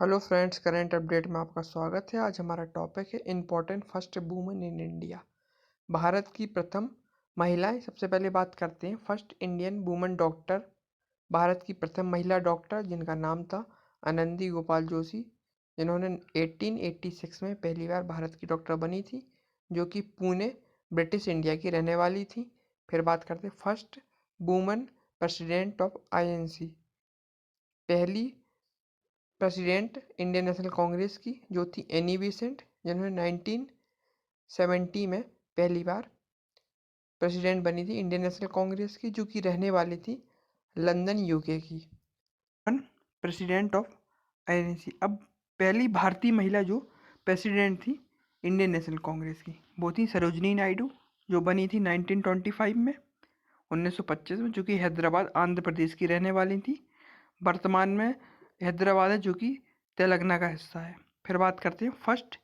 Hello friends, current update में आपका स्वागत है। आज हमारा टॉपिक है important first women in India. भारत की प्रथम महिलाएं। सबसे पहले बात करते हैं first Indian women doctor. Bharat की प्रथम महिला डॉक्टर जिनका नाम था आनंदी गोपाल जोशी, जिन्होंने 1886 में पहली बार भारत की डॉक्टर बनी थी, जो कि पुणे ब्रिटिश इंडिया की रहने वाली थी। फिर बात करते हैं first women president of INC. पहली प्रेसिडेंट इंडियन नेशनल कांग्रेस की जो थी एनी बेसेंट, जिन्होंने 1970 में पहली बार प्रेसिडेंट बनी थी इंडियन नेशनल कांग्रेस की, जो कि रहने वाली थी लंदन यूके की। President of INC. अब पहली भारतीय महिला जो प्रेसिडेंट थी इंडियन नेशनल कांग्रेस की, वो थी सरोजनी नायडू, जो बनी थी 1925 में 1925 में, जो कि हैदराबाद आंध्र प्रदेश की रहने वाली थी। वर्तमान में हैदराबाद है, जो कि तेलंगाना का हिस्सा है। फिर बात करते हैं first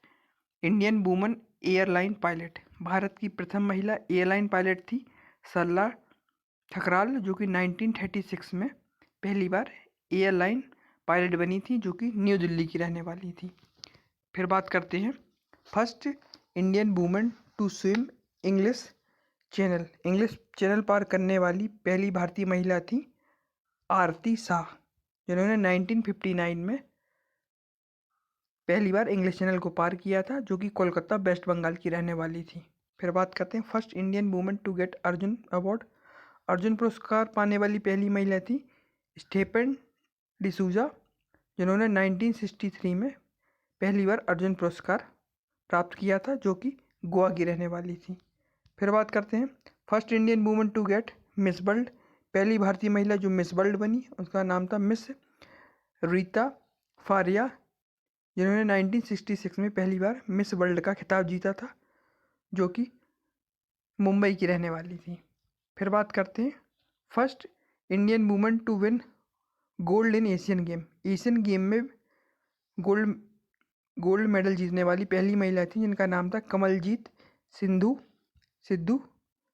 Indian woman airline pilot. Bharat की प्रथम महिला एयरलाइन पायलट थी सरला ठकराल, जो कि 1936 में पहली बार एयरलाइन पायलट बनी थी, जो कि न्यू दिल्ली की रहने वाली थी। फिर बात करते हैं first Indian woman to swim English channel. English channel पार करने वाली पहली भारतीय महिला थी आरती शाह, जिन्होंने 1959 में पहली बार इंग्लिश चैनल को पार किया था, जो कि कोलकाता वेस्ट बंगाल की रहने वाली थी। फिर बात करते हैं first Indian woman to get Arjuna award. Arjuna पुरस्कार पाने वाली पहली महिला थी स्टेफन डिसूजा, जिन्होंने 1963 में पहली बार अर्जुन पुरस्कार प्राप्त किया था, जो कि गोवा की रहने वाली थी। फिर बात करते हैं first Indian woman to get Miss World. पहली भारतीय महिला जो मिस वर्ल्ड बनी, उसका नाम था मिस रीता फारिया, जिन्होंने 1966 में पहली बार मिस वर्ल्ड का खिताब जीता था, जो कि मुंबई की रहने वाली थी। फिर बात करते हैं first Indian woman to win gold in Asian game. Asian game में गोल्ड गोल्ड मेडल जीतने वाली पहली महिला थी, जिनका नाम था कमलजीत सिद्धू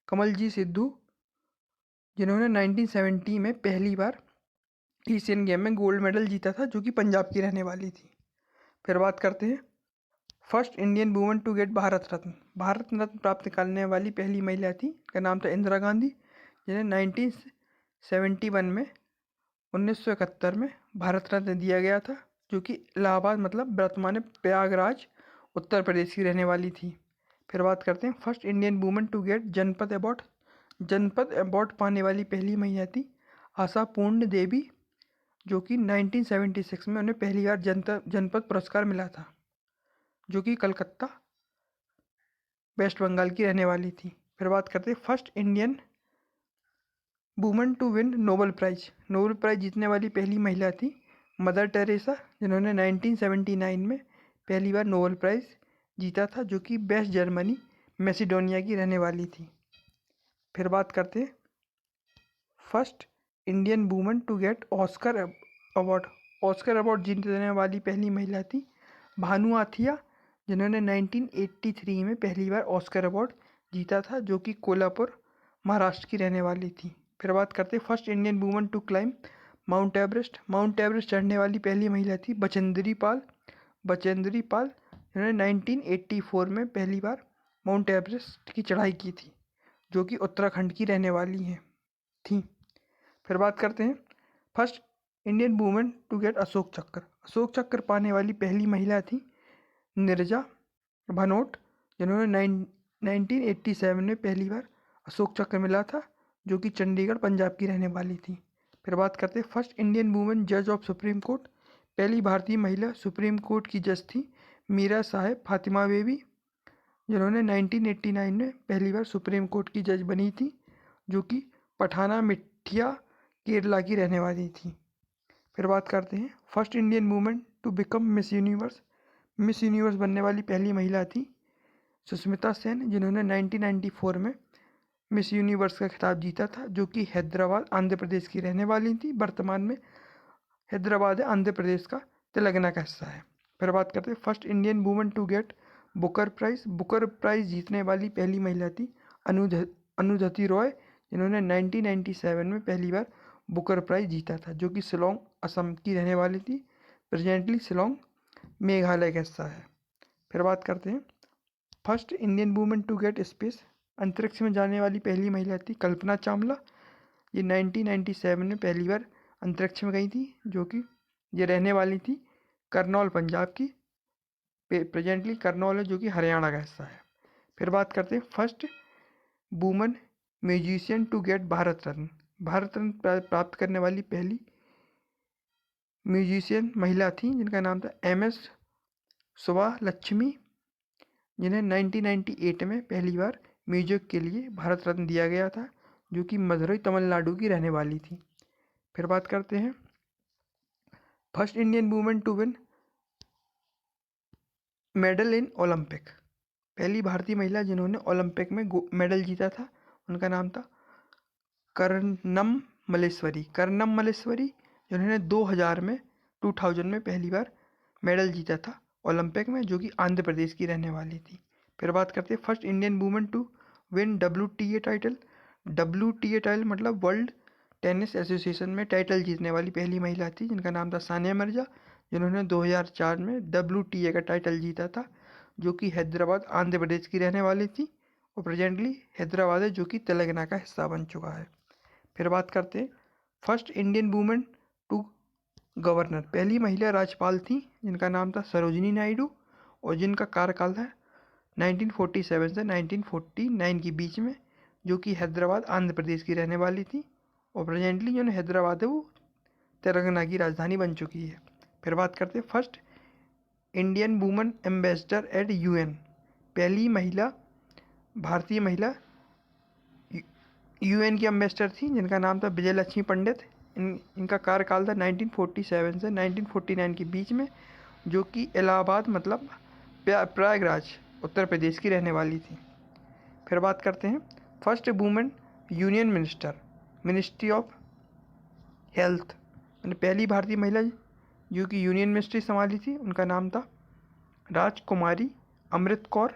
कमलजीत सिद्धू, जिन्होंने 1970 में पहली बार एशियन गेम में गोल्ड मेडल जीता था, जो कि पंजाब की रहने वाली थी। फिर बात करते हैं first Indian woman to get Bharat Ratna. Bharat Ratna प्राप्त करने वाली पहली महिला थी, का नाम था इंदिरा गांधी, जिन्हें 1971 में 1971 में भारत रत्न दिया गया था, जो कि इलाहाबाद मतलब वर्तमान में प्रयागराज उत्तर प्रदेश की रहने वाली थी। फिर बात करते हैं first Indian woman to get Jnanpith award. Jnanpith award पाने वाली पहली महिला थी आशा पूर्ण देवी, जो कि 1976 में उन्हें पहली बार जनपद पुरस्कार मिला था, जो कि कलकत्ता वेस्ट बंगाल की रहने वाली थी। फिर बात करते हैं first Indian woman to win Nobel prize. Nobel prize जीतने वाली पहली महिला थी मदर टेरेसा, जिन्होंने 1979 में पहली बार नोबेल प्राइज जीता था, जो कि वेस्ट जर्मनी मैसिडोनिया की रहने वाली थी। फिर बात करते हैं first Indian woman to get Oscar award. Oscar award जीतने वाली पहली महिला थी भानु आथिया, जिन्होंने 1983 में पहली बार ऑस्कर अवार्ड जीता था, जो कि कोल्हापुर महाराष्ट्र की रहने वाली थी। फिर बात करते हैं first Indian woman to climb Mount Everest. Mount Everest चढ़ने वाली पहली महिला थी बचेंद्री पाल, जिन्होंने 1984 में पहली बार माउंट एवरेस्ट की चढ़ाई की थी, जो कि उत्तराखंड की रहने वाली थी। फिर बात करते हैं first Indian women to get Ashoka Chakra. Ashoka चक्र पाने वाली पहली महिला थी नीरजा भनोट, जिन्होंने 1987 में पहली बार अशोक चक्र मिला था, जो कि चंडीगढ़ पंजाब की रहने वाली थी। फिर बात करते हैं फर्स्ट इंडियन वुमेन जज ऑफ सुप्रीम कोर्ट। पहली भारतीय महिला सुप्रीम कोर्ट की जज थी मीरा साहेब फातिमा बेबी, जिन्होंने 1989 में पहली बार सुप्रीम कोर्ट की जज बनी थी, जो कि पठाना मिठिया केरला की रहने वाली थी। फिर बात करते हैं first Indian women to become Miss Universe. Miss Universe बनने वाली पहली महिला थी सुष्मिता सेन, जिन्होंने 1994 में मिस यूनिवर्स का खिताब जीता था, जो कि हैदराबाद आंध्र प्रदेश की रहने वाली थी। वर्तमान में हैदराबाद आंध्र प्रदेश का तेलंगाना का हिस्सा है। फिर बात करते हैं first Indian women to get Booker prize. Booker prize जीतने वाली पहली महिला थी अनुधति रॉय, जिन्होंने 1997 में पहली बार बुकर प्राइज जीता था, जो कि शिलोंग असम की रहने वाली थी। प्रेजेंटली शिलोंग मेघालय का हिस्सा है। फिर बात करते हैं first Indian women to get space. अंतरिक्ष में जाने वाली पहली महिला थी कल्पना चावला। ये 1997 में पहली बार अंतरिक्ष में गई थी, जो कि ये रहने वाली थी करनौल पंजाब की। प्रेजेंटली करनौल है जो कि हरियाणा का हिस्सा है। फिर बात करते हैं first woman musician to get Bharat Ratna. Bharat Ratna प्राप्त करने वाली पहली म्यूजिशियन महिला थी, जिनका नाम था MS सुब्बालक्ष्मी, जिन्हें 1998 में पहली बार म्यूजिक के लिए भारत रत्न दिया गया था, जो कि मदुरई तमिलनाडु की रहने वाली थी। फिर बात करते हैं first Indian women to win medal in Olympic. पहली भारतीय महिला जिन्होंने ओलंपिक में मेडल जीता था, उनका नाम था कर्णम मल्लेश्वरी, जिन्होंने 2000 में पहली बार मेडल जीता था ओलंपिक में, जो कि आंध्र प्रदेश की रहने वाली थी। फिर बात करते हैं first Indian women to win WTA title. WTA title मतलब वर्ल्ड टेनिस एसोसिएशन में टाइटल जीतने वाली पहली महिला थी, जिनका नाम था सानिया मिर्जा, जिन्होंने 2004 में WTA का टाइटल जीता था, जो कि हैदराबाद आंध्र प्रदेश की रहने वाली थी और प्रेजेंटली हैदराबाद है जो कि तेलंगाना का हिस्सा बन चुका है। फिर बात करते हैं first Indian women to governor. पहली महिला राज्यपाल थी, जिनका नाम था सरोजिनी नायडू, और जिनका कार्यकाल था 1947 से 1949 के बीच में, जो कि हैदराबाद आंध्र प्रदेश की रहने वाली थी और प्रेजेंटली जो हैदराबाद है वो तेलंगाना की राजधानी बन चुकी है। फिर बात करते हैं first Indian women ambassador eight UN। पहली महिला भारतीय महिला UN की एम्बेसडर थी, जिनका नाम था विजय लक्ष्मी पंडित। इनका कार्यकाल था 1947 से 1949 के बीच में, जो कि इलाहाबाद मतलब प्रयागराज उत्तर प्रदेश की रहने वाली थी। फिर बात करते हैं first women union minister ministry of health. पहली भारतीय महिला जो कि यूनियन मिनिस्ट्री संभाली थी, उनका नाम था राजकुमारी अमृत कौर,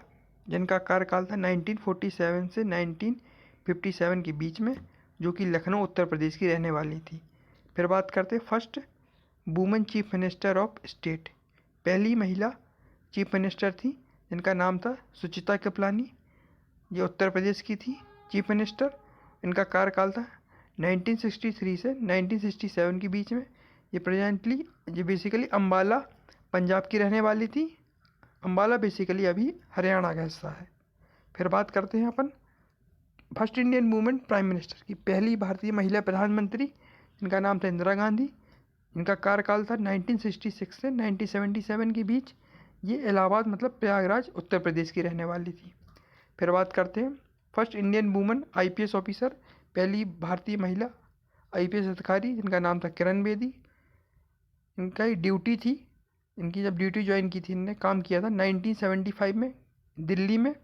जिनका कार्यकाल था 1947 से 1957 के बीच में, जो कि लखनऊ उत्तर प्रदेश की रहने वाली थी। फिर बात करते हैं first women chief minister of state. पहली महिला चीफ मिनिस्टर थी, जिनका नाम था सुचिता कृपलानी, ये उत्तर प्रदेश की थी चीफ मिनिस्टर। इनका कार्यकाल था 1963 से 1967 के बीच में। ये बेसिकली अम्बाला पंजाब की रहने वाली थी। अम्बाला बेसिकली अभी हरियाणा का हिस्सा है। फिर बात करते हैं अपन first Indian women prime minister की। पहली भारतीय महिला प्रधानमंत्री, इनका नाम था इंदिरा गांधी। इनका कार्यकाल था 1966 से 1977 के बीच। ये इलाहाबाद मतलब प्रयागराज उत्तर प्रदेश की रहने वाली थी। फिर बात करते हैं first Indian women IPS officer. पहली भारतीय महिला IPS अधिकारी, जिनका नाम था किरण बेदी। इनका ड्यूटी थी, इनकी जब ड्यूटी ज्वाइन की थी, इन्होंने काम किया था 1975 में दिल्ली में,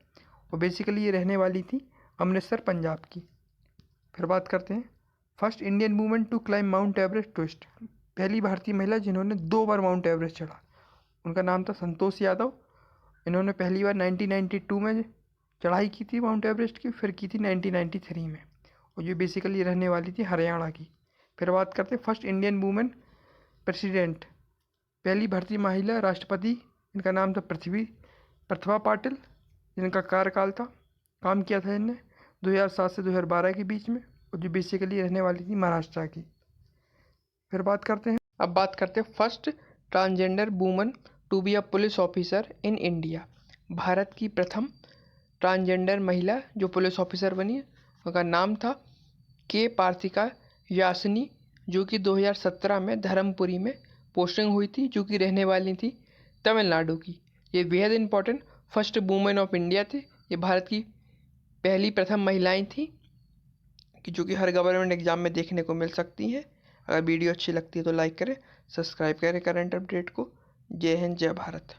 और बेसिकली ये रहने वाली थी अमृतसर पंजाब की। फिर बात करते हैं first Indian women to climb Mount Everest twist. पहली भारतीय महिला जिन्होंने 2 बार माउंट एवरेस्ट चढ़ा, उनका नाम था संतोष यादव। इन्होंने पहली बार 1992 में चढ़ाई की थी माउंट एवरेस्ट की, फिर की थी 1993 में, और ये बेसिकली रहने वाली थी हरियाणा की। फिर बात करते हैं फर्स्ट इंडियन वुमेन प्रेसिडेंट। पहली भारतीय महिला राष्ट्रपति, इनका नाम था प्रतिभा पाटिल, जिनका कार्यकाल था काम किया था इनने 2007 से 2012 के बीच में, और जो बेसिकली रहने वाली थी महाराष्ट्र की। फिर बात करते हैं first transgender woman to be a police officer in India. भारत की प्रथम ट्रांसजेंडर महिला जो पुलिस ऑफिसर बनी, उनका नाम था के पार्थिका यासनी, जो कि 2017 में धर्मपुरी में पोस्टिंग हुई थी, जो कि रहने वाली थी तमिलनाडु की। ये बेहद important first women of India थे। ये भारत की पहली प्रथम महिलाएं थी, कि जो कि हर गवर्नमेंट एग्जाम में देखने को मिल सकती हैं। अगर वीडियो अच्छी लगती है तो लाइक करें, सब्सक्राइब करें करंट अपडेट को। जय हिंद, जय भारत।